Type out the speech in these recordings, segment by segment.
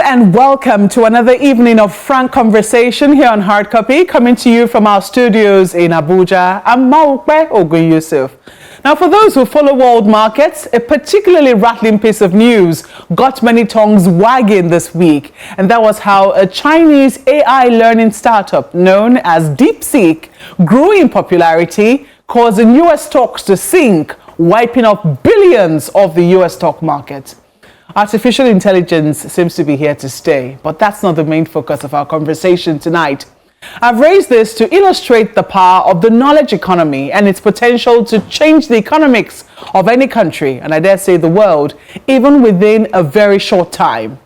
and welcome to another evening of frank conversation here on Hard Copy, coming to you from our studios in Abuja. I'm Maupe Ogun Yusuf. Now, for those who follow world markets, a particularly rattling piece of news got many tongues wagging this week, and that was how a Chinese AI learning startup known as DeepSeek grew in popularity, causing US stocks to sink, wiping out billions of the US stock market. Artificial intelligence seems to be here to stay, but that's not the main focus of our conversation tonight. I've raised this to illustrate the power of the knowledge economy and its potential to change the economics of any country, and I dare say the world, even within a very short time.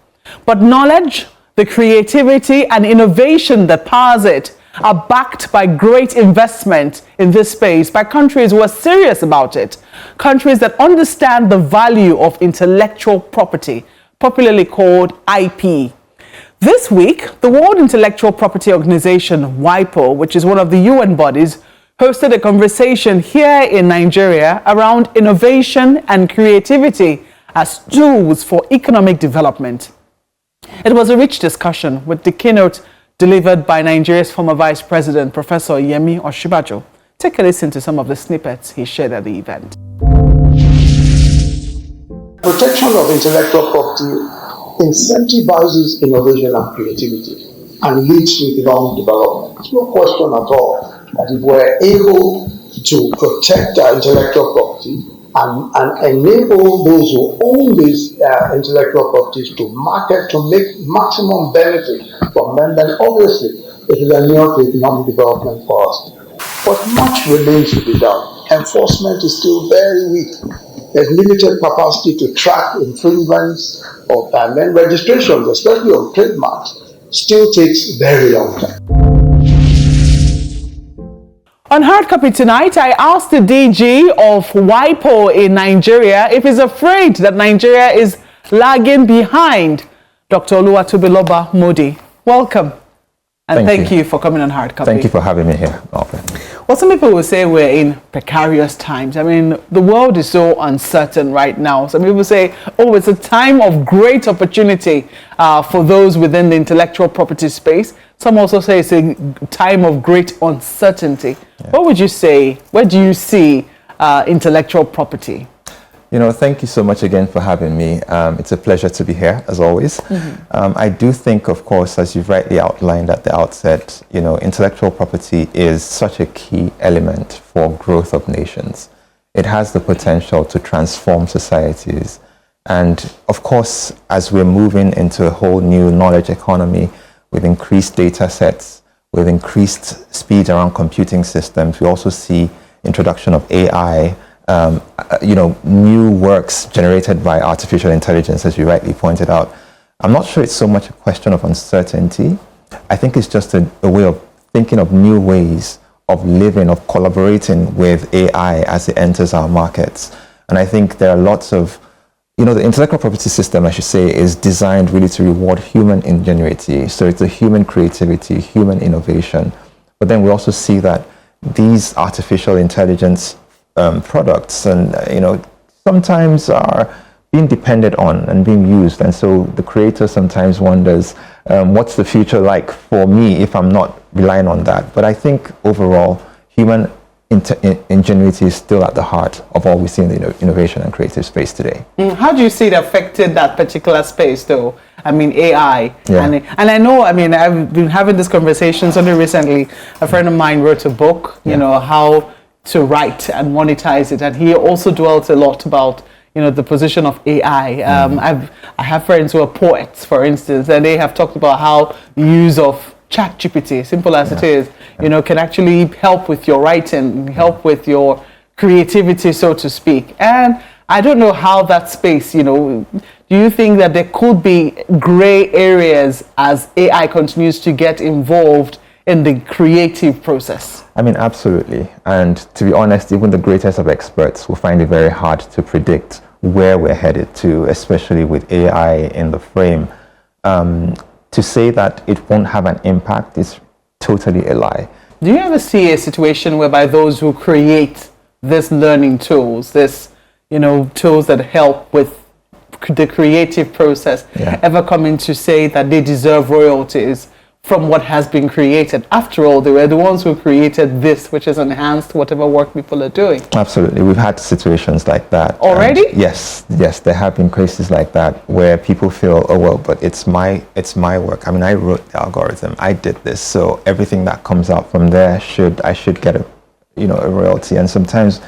But knowledge, the creativity and innovation that powers it are backed by great investment in this space by countries who are serious about it, countries that understand the value of intellectual property, popularly called IP. This week, the World Intellectual Property Organization, WIPO, which is one of the UN bodies, hosted a conversation here in Nigeria around innovation and creativity as tools for economic development. It was a rich discussion with the keynote delivered by Nigeria's former Vice President, Professor Yemi Osinbajo. Take a listen to some of the snippets he shared at the event. Protection of intellectual property incentivizes innovation and creativity and leads to economic development. There's no question at all that if we're able to protect our intellectual property and enable those who own these intellectual properties to market, to make maximum benefit from them, then obviously it is a new economic development for us. But much remains to be done. Enforcement is still very weak. There's limited capacity to track infringements and then registrations, especially on trademarks, still takes very long time. On Hard Copy tonight, I asked the DG of WIPO in Nigeria if he's afraid that Nigeria is lagging behind. Dr. Oluwatobiloba Moody, welcome. And thank you for coming on Hard Copy. Thank you for having me here. Okay. Well, some people will say we're in precarious times. I mean, the world is so uncertain right now. Some people say, oh, it's a time of great opportunity for those within the intellectual property space. Some also say it's a time of great uncertainty. Yeah. What would you say? Where do you see intellectual property? You know, thank you so much again for having me. It's a pleasure to be here, as always. Mm-hmm. I do think, of course, as you've rightly outlined at the outset, you know, intellectual property is such a key element for growth of nations. It has the potential to transform societies. And, of course, as we're moving into a whole new knowledge economy with increased data sets, with increased speed around computing systems, we also see introduction of AI, you know, new works generated by artificial intelligence, as you rightly pointed out. I'm not sure it's so much a question of uncertainty. I think it's just a way of thinking of new ways of living, of collaborating with AI as it enters our markets. And I think there are lots of, you know, the intellectual property system, I should say, is designed really to reward human ingenuity. So it's a human creativity, human innovation. But then we also see that these artificial intelligence products and you know sometimes are being depended on and being used, and so the creator sometimes wonders what's the future like for me if I'm not relying on that. But I think overall human ingenuity is still at the heart of all we see in the innovation and creative space today. How do you see it affected that particular space though? I mean, AI. Yeah. And I know, I mean, I've been having this conversation only recently. A friend of mine wrote a book, you know, how to write and monetize it, and he also dwelt a lot about, you know, the position of AI. I have friends who are poets, for instance, and they have talked about how the use of ChatGPT, simple as it is, you know, can actually help with your writing, help with your creativity, so to speak. And I don't know how that space, you know, do you think that there could be gray areas as AI continues to get involved in the creative process? I mean, absolutely. And to be honest, even the greatest of experts will find it very hard to predict where we're headed to, especially with AI in the frame. To say that it won't have an impact is totally a lie. Do you ever see a situation whereby those who create these learning tools, this, you know, tools that help with the creative process Yeah. ever coming to say that they deserve royalties from what has been created? After all, they were the ones who created this, which has enhanced whatever work people are doing. Absolutely. We've had situations like that. Already? And yes, there have been cases like that where people feel, oh, well, but it's my work. I mean, I wrote the algorithm. I did this. So everything that comes out from there I should get a royalty. And sometimes,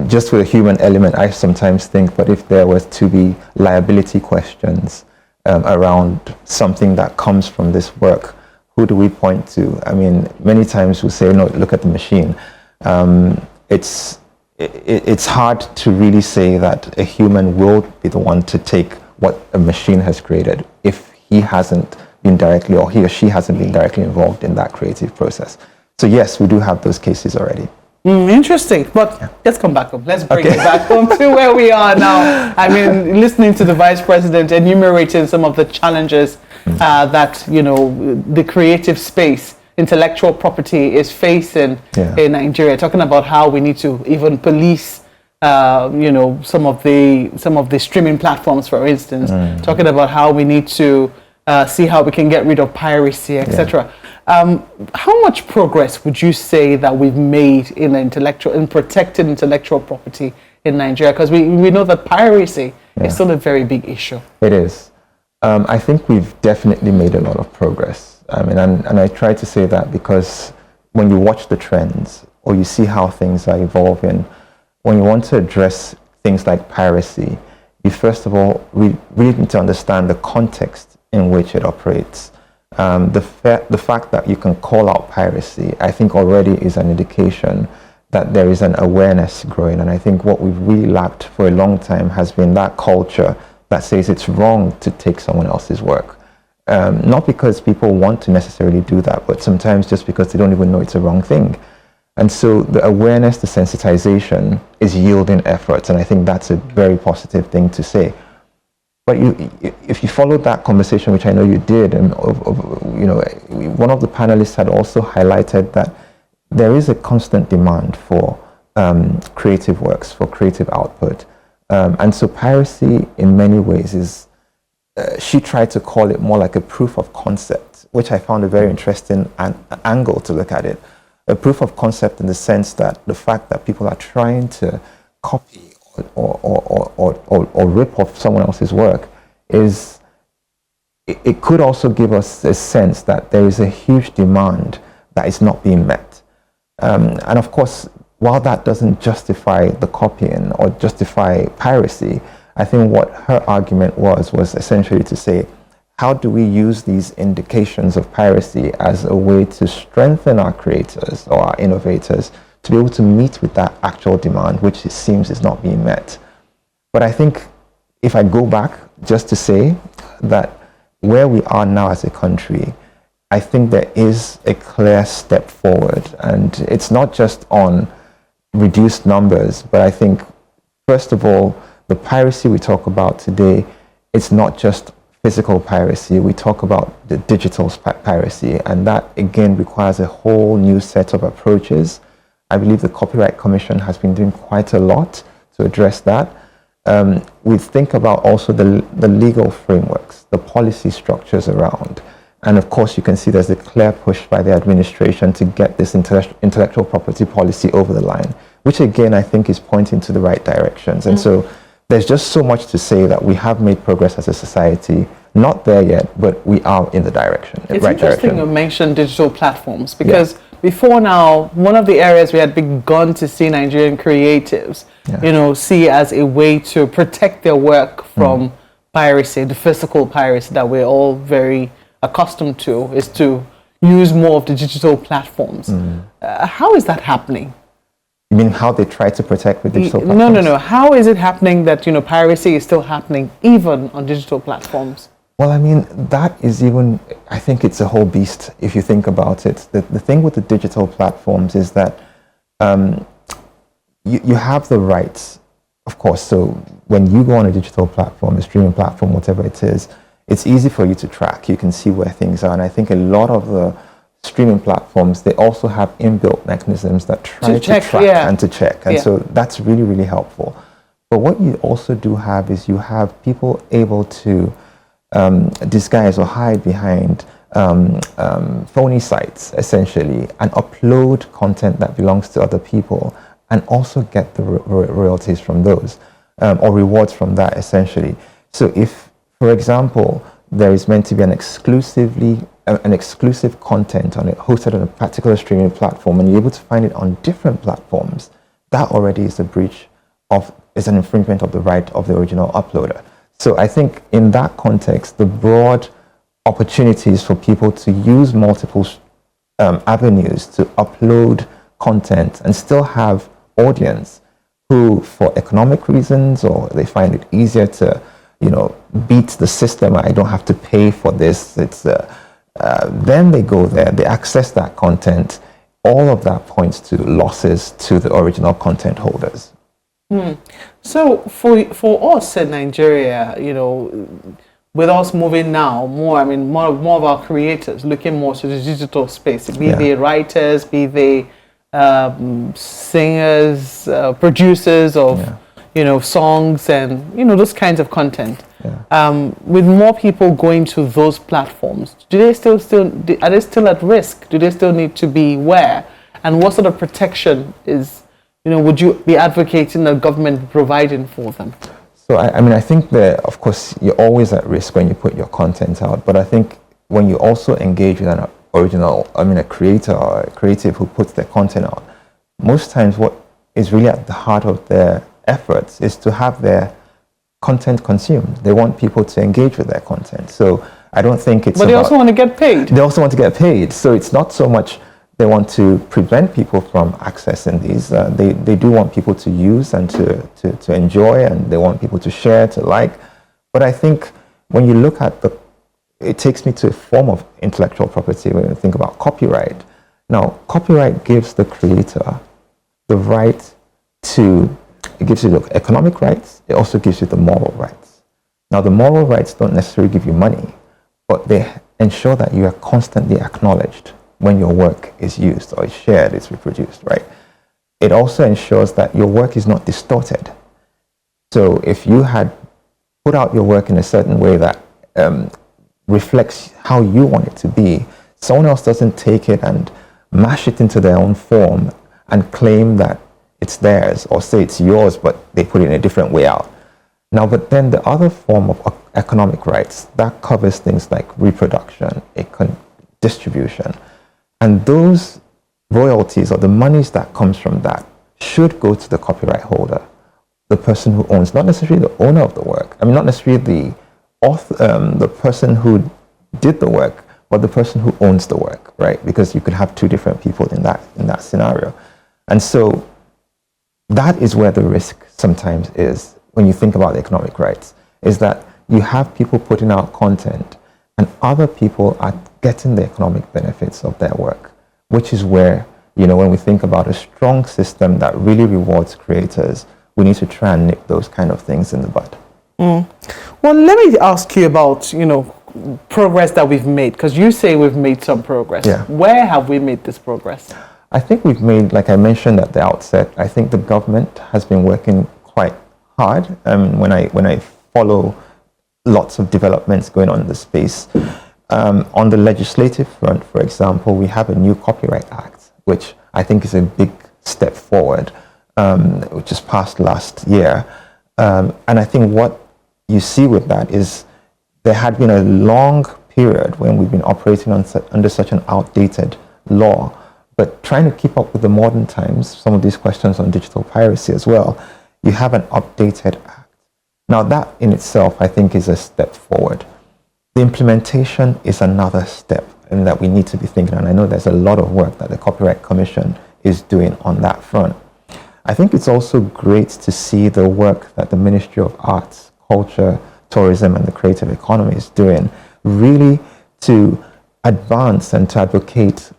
just with a human element, I sometimes think, but if there was to be liability questions around something that comes from this work, who do we point to? I mean, many times we say, no, look at the machine. It's hard to really say that a human will be the one to take what a machine has created if he hasn't been directly, or he or she hasn't been directly involved in that creative process. So yes, we do have those cases already. Interesting, but let's come back home. Let's bring it back home to where we are now. I mean, listening to the Vice President enumerating some of the challenges that, the creative space, intellectual property is facing in Nigeria, talking about how we need to even police, some of the streaming platforms, for instance, talking about how we need to see how we can get rid of piracy, etc. How much progress would you say that we've made in protecting intellectual property in Nigeria? Because we know that piracy is still a very big issue. It is. I think we've definitely made a lot of progress. I mean, and I try to say that because when you watch the trends or you see how things are evolving, when you want to address things like piracy, you first of all really need to understand the context in which it operates. The fact that you can call out piracy, I think already is an indication that there is an awareness growing. And I think what we've really lacked for a long time has been that culture that says it's wrong to take someone else's work. Not because people want to necessarily do that, but sometimes just because they don't even know it's a wrong thing. And so the awareness, the sensitization is yielding efforts. And I think that's a very positive thing to say. But if you followed that conversation, which I know you did, and one of the panelists had also highlighted that there is a constant demand for creative works, for creative output. And so piracy in many ways is, she tried to call it more like a proof of concept, which I found a very interesting angle to look at it. A proof of concept in the sense that the fact that people are trying to copy or rip off someone else's work is, it could also give us a sense that there is a huge demand that is not being met. And of course, while that doesn't justify the copying or justify piracy, I think what her argument was essentially to say, how do we use these indications of piracy as a way to strengthen our creators or our innovators to be able to meet with that actual demand, which it seems is not being met. But I think if I go back just to say that where we are now as a country, I think there is a clear step forward. And it's not just on reduced numbers, but I think, first of all, the piracy we talk about today, it's not just physical piracy. We talk about the digital piracy, and that again requires a whole new set of approaches. I believe the Copyright Commission has been doing quite a lot to address that. We think about also the legal frameworks, the policy structures around. And of course, you can see there's a clear push by the administration to get this intellectual property policy over the line, which again, I think is pointing to the right directions. And so there's just so much to say that we have made progress as a society. Not there yet, but we are in the direction. It's interesting you mentioned digital platforms, because before now, one of the areas we had begun to see Nigerian creatives, see as a way to protect their work from piracy, the physical piracy that we're all very accustomed to, is to use more of the digital platforms. How is that happening? You mean how they try to protect with digital platforms? No. How is it happening that, piracy is still happening even on digital platforms? Well, I mean, that is even, I think it's a whole beast if you think about it. The thing with the digital platforms is that you have the rights, of course. So when you go on a digital platform, a streaming platform, whatever it is, it's easy for you to track. You can see where things are. And I think a lot of the streaming platforms, they also have inbuilt mechanisms that try to track and to check. And so that's really, really helpful. But what you also do have is you have people able to disguise or hide behind phony sites, essentially, and upload content that belongs to other people and also get the royalties from those or rewards from that, essentially. So if, for example, there is meant to be an exclusive content hosted on a particular streaming platform and you're able to find it on different platforms, that already is a breach of, is an infringement of the right of the original uploader. So I think in that context, the broad opportunities for people to use multiple avenues to upload content and still have audience who, for economic reasons, or they find it easier to, beat the system. I don't have to pay for this. It's then they go there, they access that content. All of that points to losses to the original content holders. So for us in Nigeria, with us moving now more of our creators looking more to the digital space, be they writers, be they singers, producers of songs and those kinds of content. With more people going to those platforms, are they still at risk? Do they still need to be aware? And what sort of protection would you be advocating the government providing for them? So I think that, of course, you're always at risk when you put your content out, but I think when you also engage with an original, a creator or a creative who puts their content out, most times what is really at the heart of their efforts is to have their content consumed. They want people to engage with their content. So I don't think it's But they also want to get paid. They also want to get paid. So it's not so much they want to prevent people from accessing these. They do want people to use and to enjoy, and they want people to share, to like. But I think when you look at it takes me to a form of intellectual property when you think about copyright. Now, copyright gives the creator the right it gives you the economic rights, it also gives you the moral rights. Now, the moral rights don't necessarily give you money, but they ensure that you are constantly acknowledged when your work is used or is shared, it's reproduced, right? It also ensures that your work is not distorted. So if you had put out your work in a certain way that reflects how you want it to be, someone else doesn't take it and mash it into their own form and claim that it's theirs or say it's yours, but they put it in a different way out. Now, but then the other form of economic rights, that covers things like reproduction, distribution. And those royalties or the monies that comes from that should go to the copyright holder, the person who owns, not necessarily the owner of the work. Not necessarily the author, the person who did the work, but the person who owns the work, right? Because you could have two different people in that scenario. And so that is where the risk sometimes is when you think about the economic rights, is that you have people putting out content and other people are getting the economic benefits of their work, which is where, when we think about a strong system that really rewards creators, we need to try and nip those kind of things in the bud. Well, let me ask you about, progress that we've made, because you say we've made some progress. Yeah. Where have we made this progress? I think we've made, like I mentioned at the outset, I think the government has been working quite hard. When I follow lots of developments going on in the space, on the legislative front, for example, we have a new Copyright Act, which I think is a big step forward, which was passed last year. And I think what you see with that is there had been a long period when we've been operating under such an outdated law. But trying to keep up with the modern times, some of these questions on digital piracy as well, you have an updated act. Now that in itself, I think, is a step forward. The implementation is another step and that we need to be thinking, and I know there's a lot of work that the Copyright Commission is doing on that front. I think it's also great to see the work that the Ministry of Arts, Culture, Tourism and the Creative Economy is doing, really to advance and to advocate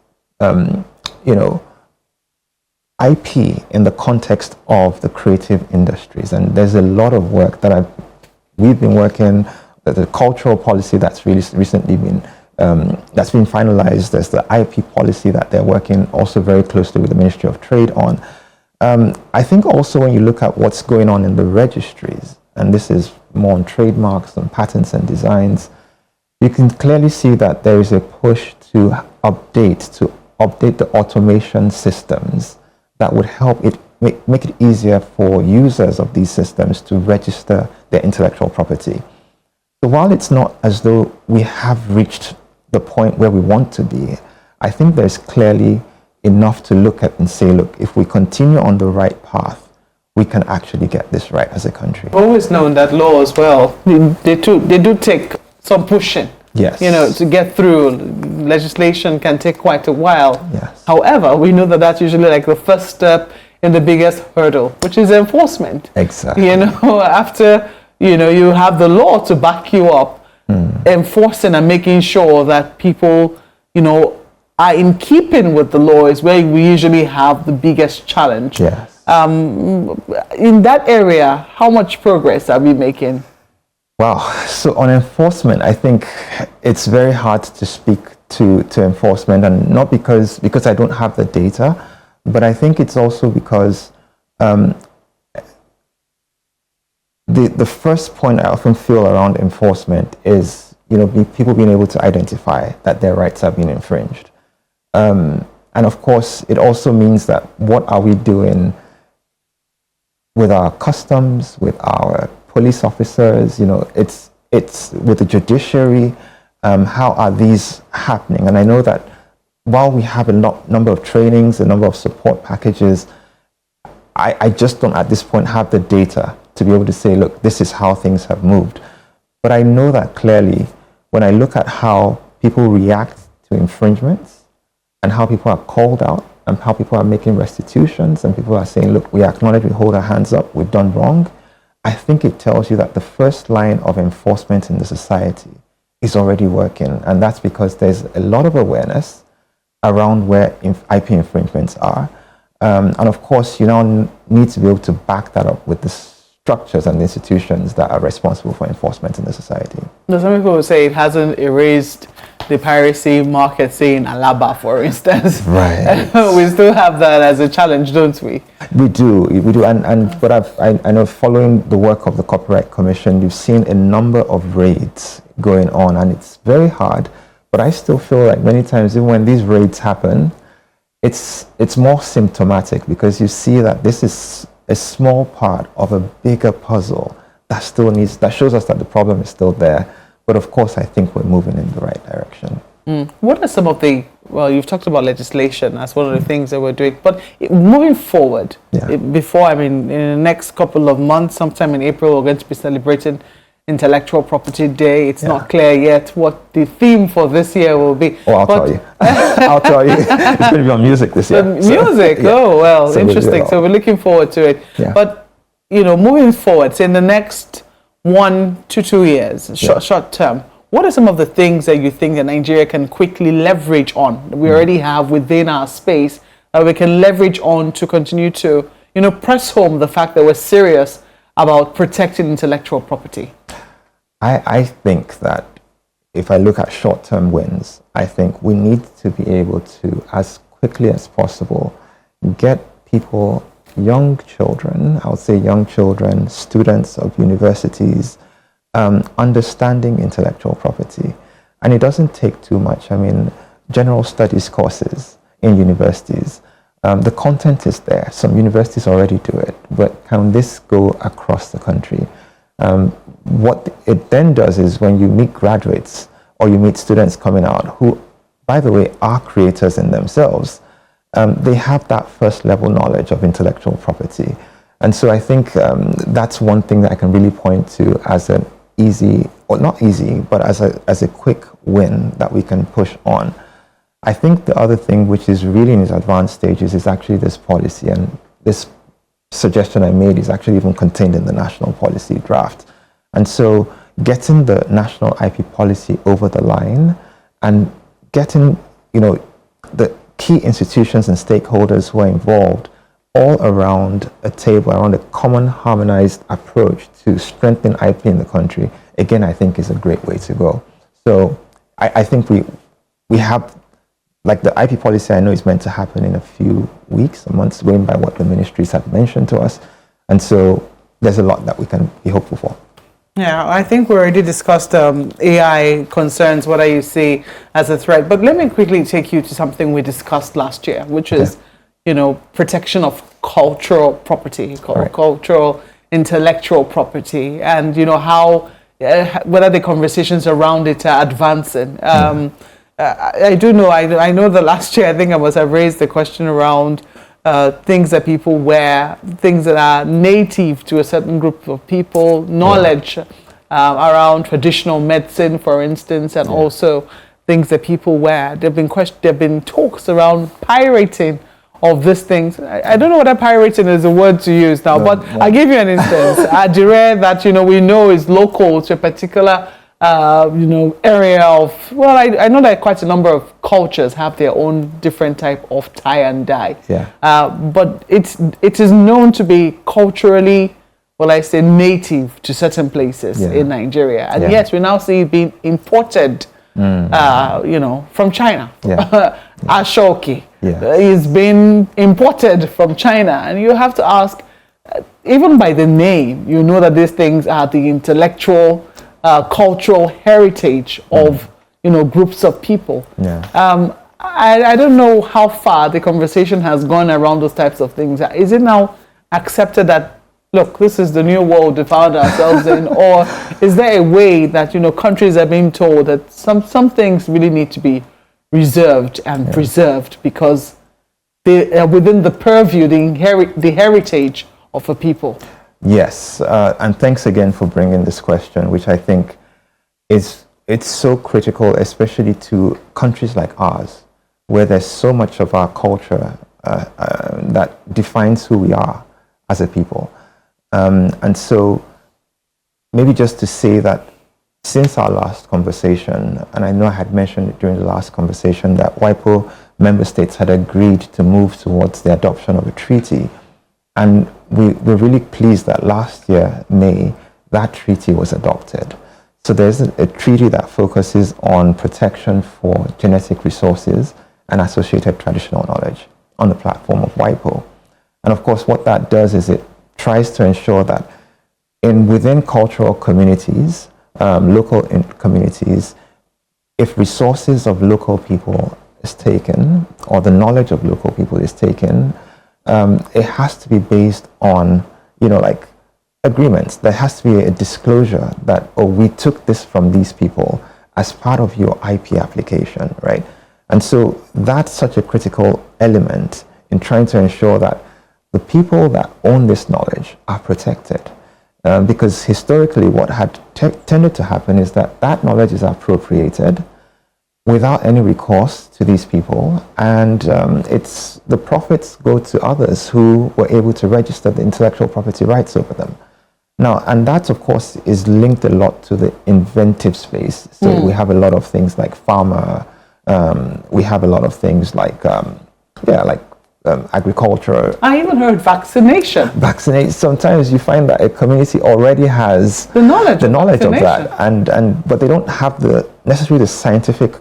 IP in the context of the creative industries. And there's a lot of work that we've been working, the cultural policy that's really recently been that's been finalized. There's the IP policy that they're working also very closely with the Ministry of Trade on. I think also when you look at what's going on in the registries, and this is more on trademarks and patents and designs, you can clearly see that there is a push to update the automation systems that would help it make it easier for users of these systems to register their intellectual property. So while it's not as though we have reached the point where we want to be, I think there's clearly enough to look at and say, look, if we continue on the right path, we can actually get this right as a country. I've always known that law as well, they do take some pushing. Yes. You know, to get through legislation can take quite a while. Yes. However, we know that that's usually like the first step in the biggest hurdle, which is enforcement. Exactly. You know, after, you know, you have the law to back you up, enforcing and making sure that people, you know, are in keeping with the law is where we usually have the biggest challenge. Yes. In that area, how much progress are we making? Wow. So on enforcement, I think it's very hard to speak to enforcement, and not because I don't have the data, but I think it's also because the first point I often feel around enforcement is, you know, people being able to identify that their rights have been infringed. And of course, it also means that what are we doing with our customs, with our police officers, you know, it's with the judiciary, how are these happening? And I know that while we have a number of trainings, a number of support packages, I just don't at this point have the data to be able to say, look, this is how things have moved. But I know that clearly when I look at how people react to infringements and how people are called out and how people are making restitutions and people are saying, look, we acknowledge, we hold our hands up, we've done wrong, I think it tells you that the first line of enforcement in the society is already working. And that's because there's a lot of awareness around where IP infringements are. And of course, you now need to be able to back that up with the structures and institutions that are responsible for enforcement in the society. Now, some people will say it hasn't erased the piracy market, say in Alaba, for instance. Right. We still have that as a challenge, don't we? We do. But I know following the work of the Copyright Commission, you've seen a number of raids going on, and it's very hard. But I still feel like many times, even when these raids happen, it's more symptomatic because you see that this is a small part of a bigger puzzle that shows us that the problem is still there. But of course, I think we're moving in the right direction. What are some of you've talked about legislation as one of the things that we're doing, but moving forward, in the next couple of months, sometime in April, we're going to be celebrating Intellectual Property Day. It's not clear yet what the theme for this year will be. Oh, I'll tell you. I'll tell you. It's going to be on music this year. Music? Oh, well, so interesting. So we're looking forward to it. Yeah. But, you know, moving forward, say in the next 1 to 2 years, short term, what are some of the things that you think that Nigeria can quickly leverage on, that we already have within our space, that we can leverage on to continue to, you know, press home the fact that we're serious about protecting intellectual property? I think that if I look at short-term wins, I think we need to be able to, as quickly as possible, get people, young children, I would say young children, students of universities, understanding intellectual property. And it doesn't take too much. I mean, general studies courses in universities, the content is there. Some universities already do it, but can this go across the country? What it then does is when you meet graduates or you meet students coming out who, by the way, are creators in themselves, they have that first level knowledge of intellectual property. And so I think that's one thing that I can really point to as an easy, or not easy, but as a quick win that we can push on. I think the other thing which is really in its advanced stages is actually this policy, and this suggestion I made is actually even contained in the national policy draft. And so getting the national IP policy over the line and getting, you know, the key institutions and stakeholders who are involved all around a table, around a common harmonized approach to strengthen IP in the country, again, I think is a great way to go. So I think we have like the IP policy, I know is meant to happen in a few weeks, a months, going by what the ministries have mentioned to us. And so there's a lot that we can be hopeful for. Yeah, I think we already discussed AI concerns, what you see as a threat. But let me quickly take you to something we discussed last year, which is, protection of cultural property, cultural, intellectual property, and, how, whether the conversations around it are advancing. I do know, I know that last year, I think I must have raised the question around things that people wear, things that are native to a certain group of people, knowledge around traditional medicine, for instance, and also things that people wear. There have been talks around pirating of these things. I don't know whether pirating is a word to use now, but I'll give you an instance. Adire that, we know is local to a particular area of, well, I know that quite a number of cultures have their own different type of tie and dye. But it is known to be culturally, well, I say native to certain places in Nigeria. And yet we now see it being imported, from China. Ashoki is being imported from China. And you have to ask, even by the name, you know that these things are the intellectual cultural heritage of groups of people. I don't know how far the conversation has gone around those types of things. Is it now accepted that, look, this is the new world we found ourselves in, or is there a way that countries are being told that some things really need to be reserved and preserved because they are within the purview, the heritage of a people? Yes, and thanks again for bringing this question, which I think it's so critical, especially to countries like ours, where there's so much of our culture that defines who we are as a people. And so maybe just to say that since our last conversation, and I know I had mentioned it during the last conversation, that WIPO member states had agreed to move towards the adoption of a treaty. And we're really pleased that last year, May, that treaty was adopted. So there's a treaty that focuses on protection for genetic resources and associated traditional knowledge on the platform of WIPO. And of course, what that does is it tries to ensure that within cultural communities, local communities, if resources of local people is taken, or the knowledge of local people is taken, it has to be based on, like agreements. There has to be a disclosure that, we took this from these people as part of your IP application, right? And so that's such a critical element in trying to ensure that the people that own this knowledge are protected. Because historically what had tended to happen is that knowledge is appropriated without any recourse to these people, and the profits go to others who were able to register the intellectual property rights over them. Now, and that of course is linked a lot to the inventive space. So we have a lot of things like pharma, we have a lot of things like agriculture. I even heard vaccination. Sometimes you find that a community already has the knowledge of that, but they don't have necessarily the scientific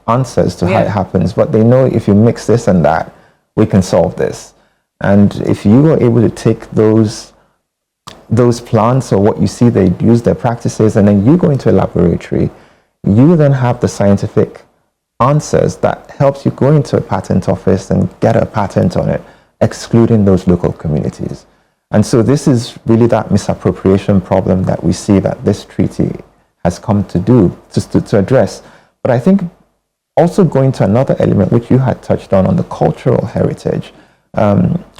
answers to how it happens. But they know if you mix this and that, we can solve this. And if you are able to take those plants or what you see they use, their practices, and then you go into a laboratory, you then have the scientific answers that helps you go into a patent office and get a patent on it, excluding those local communities. And so this is really that misappropriation problem that we see that this treaty has come to address. But I think also going to another element which you had touched on the cultural heritage,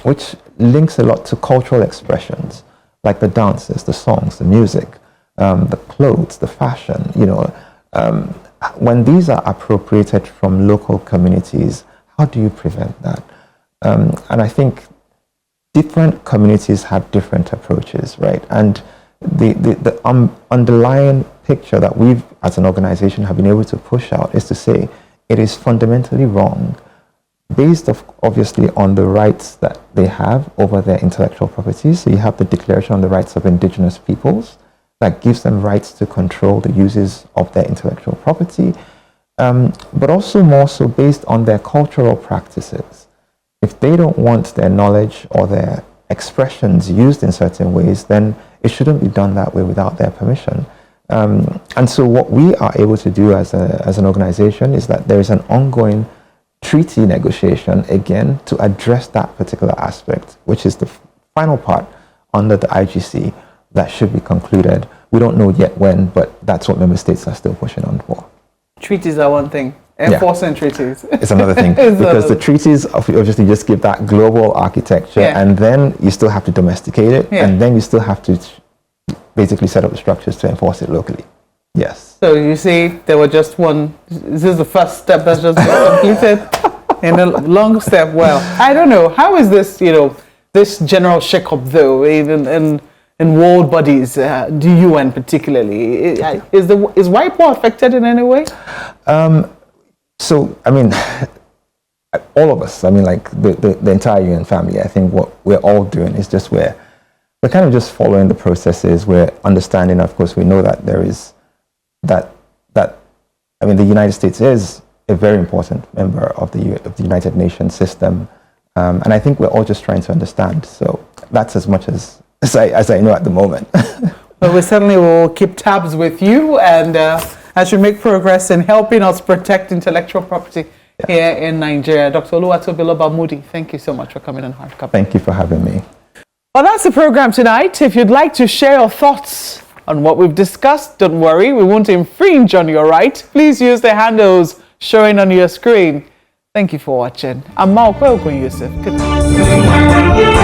which links a lot to cultural expressions, like the dances, the songs, the music, the clothes, the fashion, when these are appropriated from local communities, how do you prevent that? And I think different communities have different approaches, right? And the underlying picture that we've, as an organization, have been able to push out is to say it is fundamentally wrong, based obviously on the rights that they have over their intellectual property. So you have the Declaration on the Rights of Indigenous Peoples that gives them rights to control the uses of their intellectual property. but also more so based on their cultural practices. If they don't want their knowledge or their expressions used in certain ways, then it shouldn't be done that way without their permission. And so what we are able to do as an organization is that there is an ongoing treaty negotiation, again, to address that particular aspect, which is the final part under the IGC that should be concluded. We don't know yet when, but that's what member states are still pushing on for. Treaties are one thing. Enforcing treaties. It's another thing. Because the treaties obviously just give that global architecture, and then you still have to domesticate it, and then you still have to basically set up the structures to enforce it locally. Yes. So you see, there were just one. This is the first step that's just been completed in a long step. Well, I don't know. How is this, this general shake-up, though, even in world bodies, the UN particularly? Is WIPO affected in any way? So, I mean, all of us, I mean, like the entire UN family, I think what we're all doing is just we're kind of just following the processes. We're understanding, of course, we know that there is that I mean, the United States is a very important member of the United Nations system. And I think we're all just trying to understand. So that's as much as I know at the moment. Well, we certainly will keep tabs with you, and as you make progress in helping us protect intellectual property here in Nigeria. Dr. Oluwatobiloba Moody, thank you so much for coming on Hard Copy. Thank you for having me. Well, that's the program tonight. If you'd like to share your thoughts on what we've discussed, don't worry, we won't infringe on your right. Please use the handles showing on your screen. Thank you for watching. I'm Maokwe Ogun Yusuf. Good night.